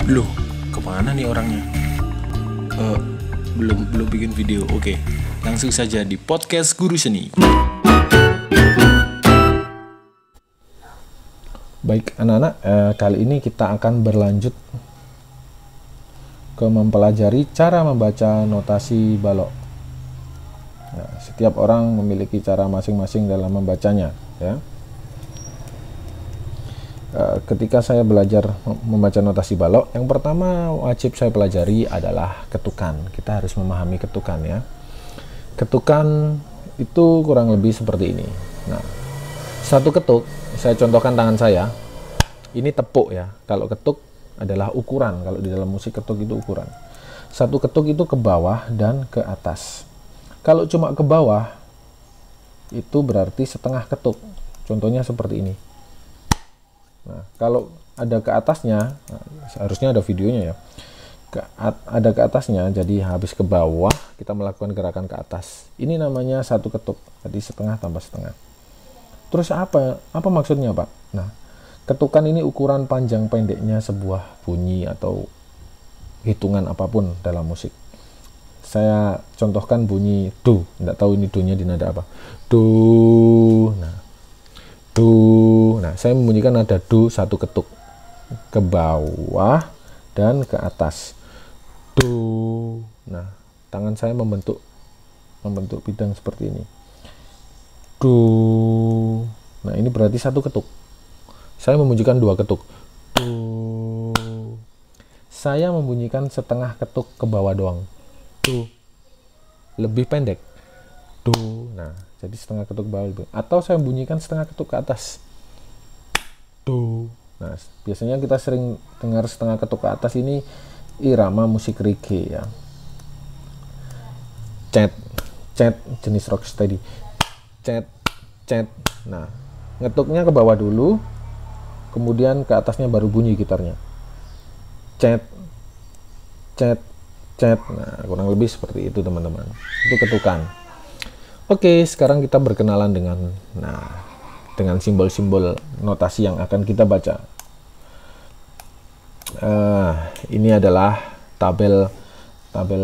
Loh, kemana nih orangnya? Belum bikin video. Oke, langsung saja di podcast Guru Seni. Baik anak-anak, kali ini kita akan berlanjut ke mempelajari cara membaca notasi balok. Nah, setiap orang memiliki cara masing-masing dalam membacanya, ya. Ketika saya belajar membaca notasi balok, yang pertama wajib saya pelajari adalah ketukan. Kita harus memahami ketukan, ya. Ketukan itu kurang lebih seperti ini. Nah, satu ketuk, saya contohkan tangan saya. Ini tepuk, ya. Kalau ketuk adalah ukuran. Kalau di dalam musik ketuk itu ukuran. Satu ketuk itu ke bawah dan ke atas. Kalau cuma ke bawah, itu berarti setengah ketuk. Contohnya seperti ini. Nah, kalau ada ke atasnya, seharusnya ada videonya, ya. Ada ke atasnya, jadi habis ke bawah kita melakukan gerakan ke atas. Ini namanya satu ketuk, jadi setengah tambah setengah. Terus apa maksudnya, Pak? Nah, ketukan ini ukuran panjang pendeknya sebuah bunyi atau hitungan apapun dalam musik. Saya contohkan bunyi do, nggak tahu ini do-nya di nada apa. Do, nah, do. Nah, saya membunyikan nada do satu ketuk ke bawah dan ke atas. Do. Nah, tangan saya membentuk bidang seperti ini. Do. Nah, ini berarti satu ketuk. Saya membunyikan dua ketuk. Do. Saya membunyikan setengah ketuk ke bawah doang. Do. Lebih pendek. Do. Nah, jadi setengah ketuk ke bawah. Atau saya bunyikan setengah ketuk ke atas. Do. Nah, biasanya kita sering dengar setengah ketuk ke atas ini irama musik reggae, ya. Cet jenis rocksteady. Cet. Nah, ngetuknya ke bawah dulu, kemudian ke atasnya baru bunyi gitarnya. Cet. Nah, kurang lebih seperti itu, teman-teman. Itu ketukan. Oke, sekarang kita berkenalan dengan simbol-simbol notasi yang akan kita baca. Ini adalah tabel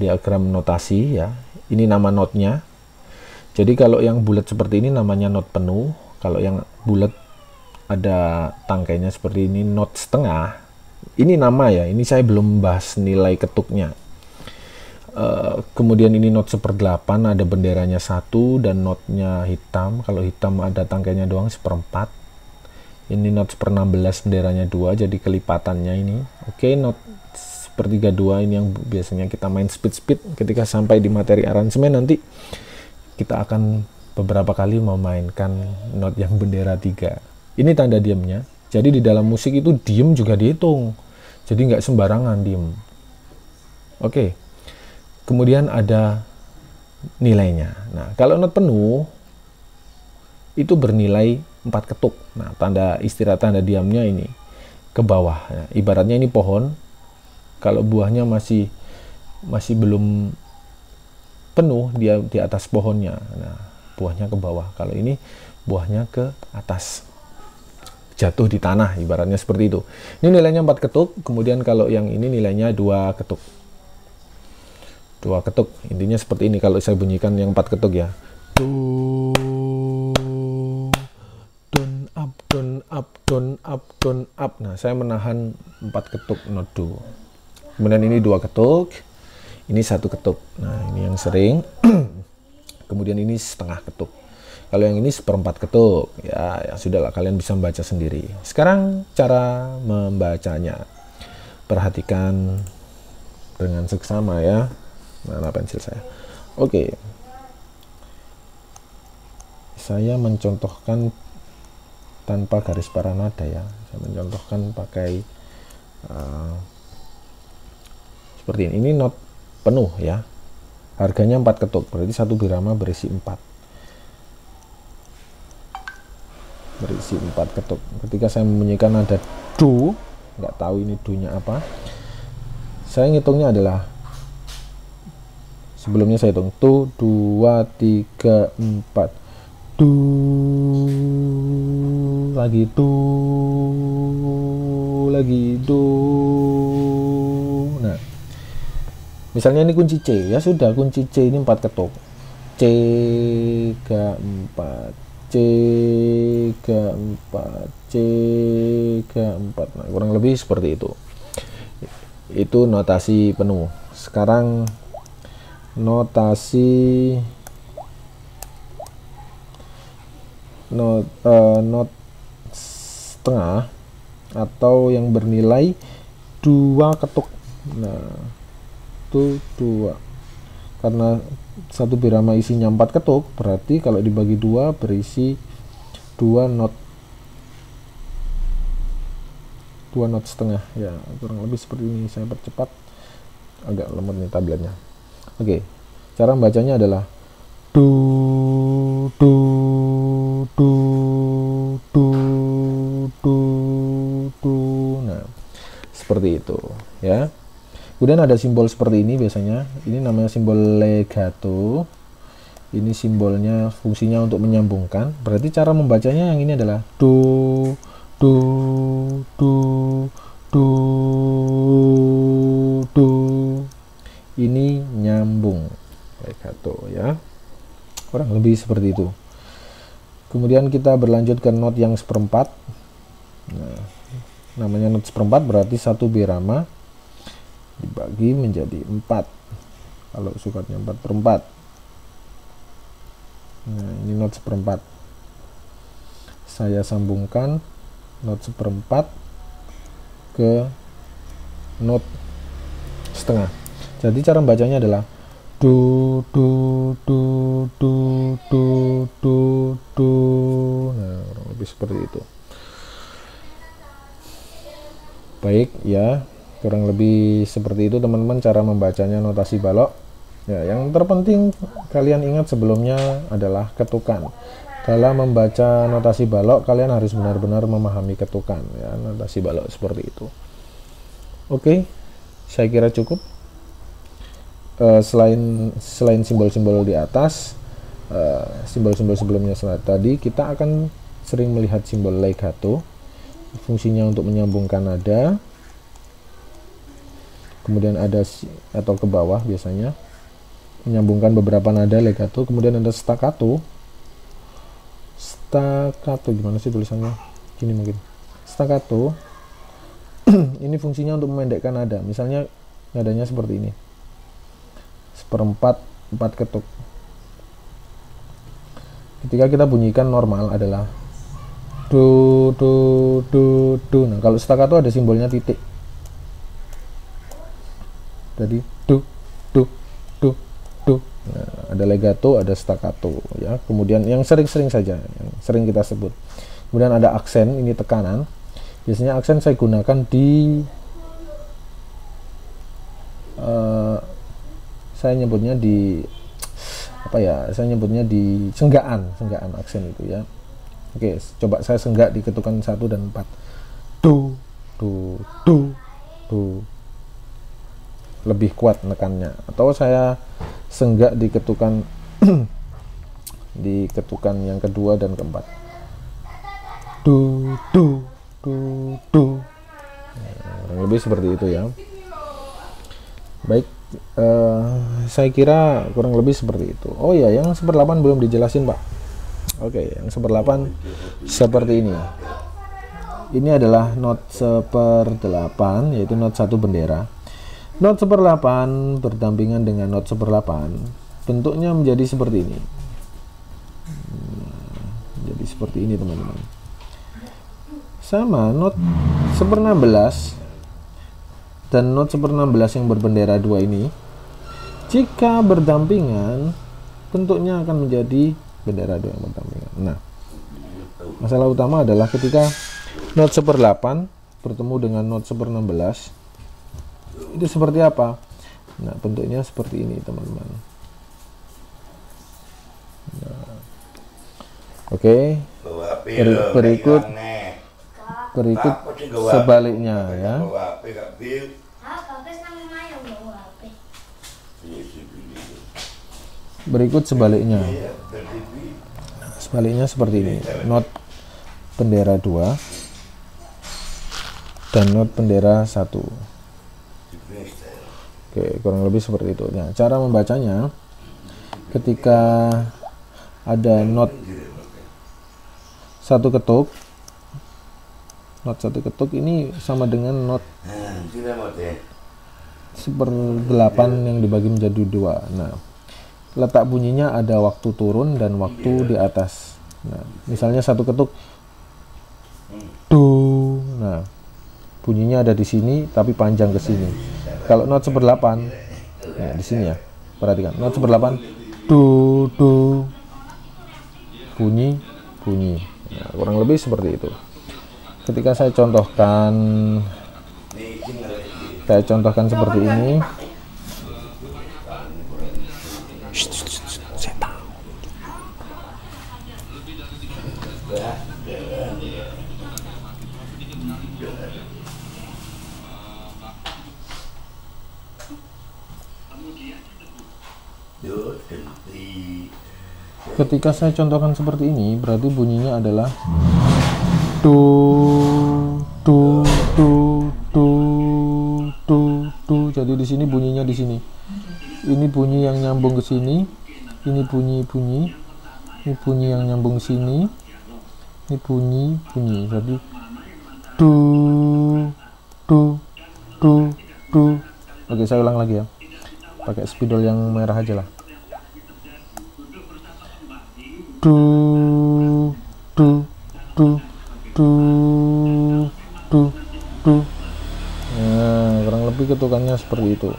diagram notasi, ya. Ini nama notnya. Jadi kalau yang bulat seperti ini namanya not penuh. Kalau yang bulat ada tangkainya seperti ini not setengah. Ini nama, ya. Ini saya belum bahas nilai ketuknya. Kemudian ini not 1/8, ada benderanya 1 dan notnya hitam. Kalau hitam ada tangkainya doang 1/4. Ini not 1/16, benderanya 2, jadi kelipatannya ini. Oke, not 1/32 ini yang biasanya kita main speed ketika sampai di materi aransemen. Nanti kita akan beberapa kali memainkan not yang bendera 3. Ini tanda diamnya. Jadi di dalam musik itu diem juga dihitung. Jadi nggak sembarangan diem. Oke. Kemudian ada nilainya. Nah, kalau not penuh itu bernilai 4 ketuk. Nah, tanda istirahat, tanda diamnya ini ke bawah. Nah, ibaratnya ini pohon. Kalau buahnya masih belum penuh, dia di atas pohonnya. Nah, buahnya ke bawah. Kalau ini buahnya ke atas. Jatuh di tanah, ibaratnya seperti itu. Ini nilainya 4 ketuk. Kemudian kalau yang ini nilainya 2 ketuk. 2 ketuk, intinya seperti ini kalau saya bunyikan yang 4 ketuk, ya. Do, down up. Nah, saya menahan 4 ketuk not do. Kemudian ini 2 ketuk, ini 1 ketuk. Nah, ini yang sering. Kemudian ini setengah ketuk. Kalau yang ini 1/4 ketuk, ya sudahlah, kalian bisa membaca sendiri. Sekarang cara membacanya. Perhatikan dengan seksama, ya. Mana pensil saya? Oke. Saya mencontohkan tanpa garis paranada, ya. Saya mencontohkan pakai seperti ini. Ini not penuh, ya. Harganya 4 ketuk, berarti satu birama berisi 4. Berisi 4 ketuk. Ketika saya membunyikan nada do, nggak tahu ini do-nya apa. Saya ngitungnya adalah sebelumnya saya hitung 1, 2, 3, 4. Do, lagi do, Misalnya ini kunci C, ya sudah kunci C ini 4 ketuk. C G4, C G4, C G4. Nah, kurang lebih seperti itu. Itu notasi penuh. Sekarang notasi not setengah atau yang bernilai 2 ketuk. Nah, itu 2. Karena satu birama isinya 4 ketuk, berarti kalau dibagi 2 berisi 2 not. 2 not setengah. Ya, kurang lebih seperti ini. Saya percepat. Agak lemot nih tabletnya. Oke. Cara membacanya adalah du du du du du du. Nah, seperti itu, ya. Kemudian ada simbol seperti ini biasanya. Ini namanya simbol legato. Ini simbolnya fungsinya untuk menyambungkan. Berarti cara membacanya yang ini adalah do do do do do. Ini nyambung legato, ya. Kurang lebih seperti itu. Kemudian kita berlanjut ke not yang seperempat. Nah, namanya not seperempat berarti satu birama dibagi menjadi 4. Kalau sukatnya 4/4. Nah, ini not seperempat. Saya sambungkan not seperempat ke not setengah. Jadi cara bacanya adalah du du du du du du du. Nah, kurang lebih seperti itu. Baik, ya. Kurang lebih seperti itu teman-teman cara membacanya notasi balok. Ya, yang terpenting kalian ingat sebelumnya adalah ketukan. Dalam membaca notasi balok kalian harus benar-benar memahami ketukan, ya, notasi balok seperti itu. Oke, saya kira cukup. Selain simbol-simbol di atas, simbol-simbol sebelumnya tadi, kita akan sering melihat simbol legato. Fungsinya untuk menyambungkan nada. Kemudian ada atau ke bawah biasanya menyambungkan beberapa nada legato. Kemudian ada staccato. Staccato gimana sih tulisannya? Gini mungkin. Staccato ini fungsinya untuk memendekkan nada. Misalnya nadanya seperti ini. 1/4 4 ketuk. Ketika kita bunyikan normal adalah do do do do. Nah, kalau staccato ada simbolnya titik. Jadi do do do do. Nah, ada legato, ada staccato, ya. Kemudian yang sering-sering saja, yang sering kita sebut. Kemudian ada aksen, ini tekanan. Biasanya aksen saya gunakan di saya nyebutnya di apa ya? Saya nyebutnya di senggaan aksen itu, ya. Oke, coba saya senggak di ketukan 1 dan 4. Do do do do. Lebih kuat nekannya, atau saya senggak di ketukan di ketukan yang kedua dan keempat. Du du du du. Nah, lebih seperti itu, ya. Baik, saya kira kurang lebih seperti itu. Oh ya, yang 1/8 belum dijelasin, Pak. Oke, yang 1/8 seperti ini. Ini adalah not 1/8, yaitu not 1 bendera. Not 1/8 berdampingan dengan not 1/8 bentuknya menjadi seperti ini. Jadi seperti ini, teman-teman. Sama not 1/16 dan not 1/16 yang berbendera 2 ini, jika berdampingan bentuknya akan menjadi bendera 2 yang berdampingan. Nah, masalah utama adalah ketika not 1/8 bertemu dengan not 1/16, itu seperti apa? Nah, bentuknya seperti ini, teman-teman. Nah, oke. Berikut sebaliknya, ya. Berikut sebaliknya. Nah, sebaliknya seperti ini. Not bendera 2 dan not bendera 1. Oke, Oke, kurang lebih seperti itu. Nah, cara membacanya ketika ada not satu ketuk, ini sama dengan not 1/8 yang dibagi menjadi 2. Nah, letak bunyinya ada waktu turun dan waktu di atas. Nah, misalnya satu ketuk do, nah bunyinya ada di sini tapi panjang ke sini. Kalau not 1/8, nah di sini ya, perhatikan not 1/8 do bunyi. Nah, kurang lebih seperti itu. Ketika saya contohkan seperti ini. Saya tahu. Ketika saya contohkan seperti ini, berarti bunyinya adalah do. Jadi di sini bunyinya di sini. Ini bunyi yang nyambung ke sini. Ini bunyi. Ini bunyi yang nyambung sini. Ini bunyi. Jadi do. Oke, saya ulang lagi ya. Pakai spidol yang merah aja lah. Do. Nah, kurang lebih ketukannya seperti itu.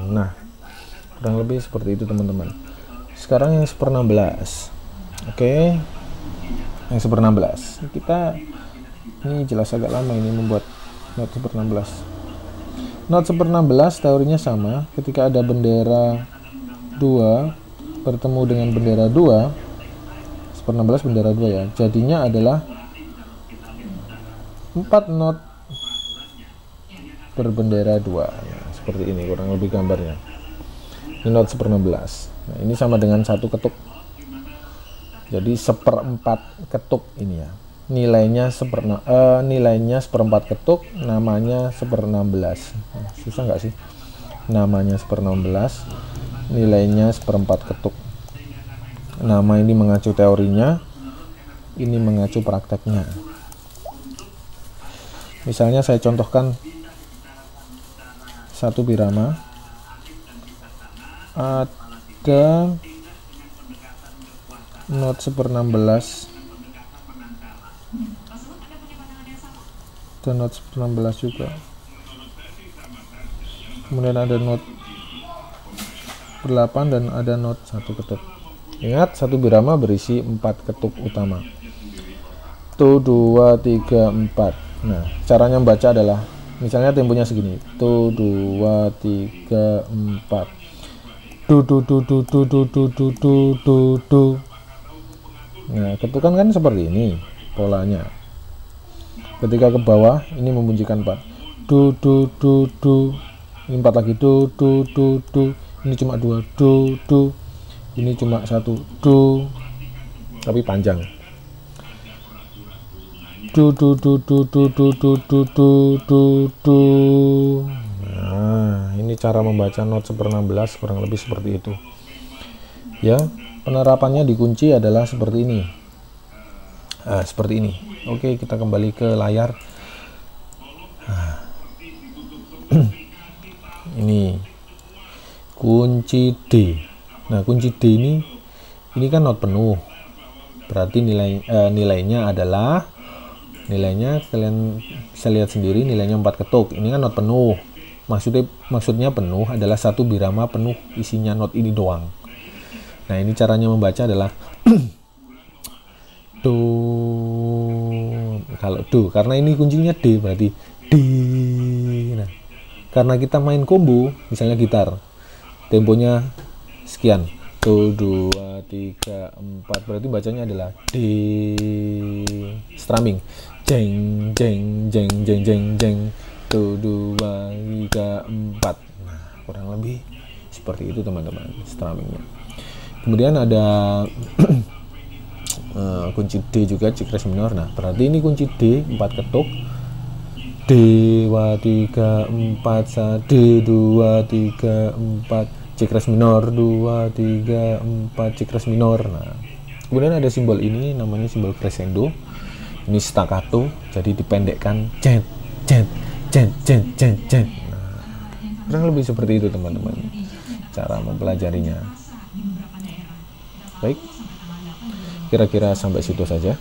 Nah, kurang lebih seperti itu teman-teman. Sekarang yang 1/16. Oke. Yang 1/16. Ini jelas agak lama ini membuat not 1/16. Not 1/16 teorinya sama. Ketika ada bendera 2 bertemu dengan bendera 2, 1/16 bendera 2 ya, jadinya adalah 4 not berbendera 2. Nah, seperti ini kurang lebih gambarnya. Ini not 1/16. Nah, ini sama dengan satu ketuk. Jadi 1/4 ketuk ini ya. Nilainya 1/4 ketuk, namanya 1/16. Nah, susah nggak sih? Namanya 1/16, nilainya 1/4 ketuk. Nama ini mengacu teorinya, ini mengacu prakteknya. Misalnya saya contohkan satu birama, ada not 1/16 dan not 1/16 juga, kemudian ada not 8 dan ada not 1 ketuk. Ingat, satu birama berisi 4 ketuk utama. 1, 2, 3, 4. Nah, caranya membaca adalah misalnya temponya segini. 1, 2, 3, 4. Du. Nah, ketukan kan seperti ini polanya. Ketika ke bawah ini membunyikan 4. Du. Ini 4 lagi. Du. Ini cuma 2. Du. Ini cuma 1. Du. Tapi panjang. Du. Nah, ini cara membaca not 1/16 kurang lebih seperti itu. Ya, penerapannya dikunci adalah seperti ini. Nah, seperti ini. Oke, kita kembali ke layar. Nah. Ini kunci D. Nah, kunci D ini kan not penuh. Berarti nilainya kalian bisa lihat sendiri, nilainya 4 ketuk. Ini kan not penuh. Maksudnya penuh adalah satu birama penuh isinya not ini doang. Nah, ini caranya membaca adalah do. Kalau do, karena ini kuncinya D, berarti D. Nah, karena kita main combo, misalnya gitar, temponya sekian. 1, 2, 3, 4. Berarti bacanya adalah D. Strumming. Jeng. 1, 2, 3, 4. Nah, kurang lebih seperti itu teman-teman strummingnya. Kemudian ada kunci D juga C crash minor. Nah, berarti ini kunci D 4 ketuk, D 2 3 4 D 2 3 4 C crash minor 2 3 4 C crash minor. Nah, kemudian ada simbol ini namanya simbol crescendo. Ini staccato, jadi dipendekkan cet cet cet cet cet cet. Nah, kurang lebih seperti itu teman-teman cara mempelajarinya. Baik, kira-kira sampai situ saja.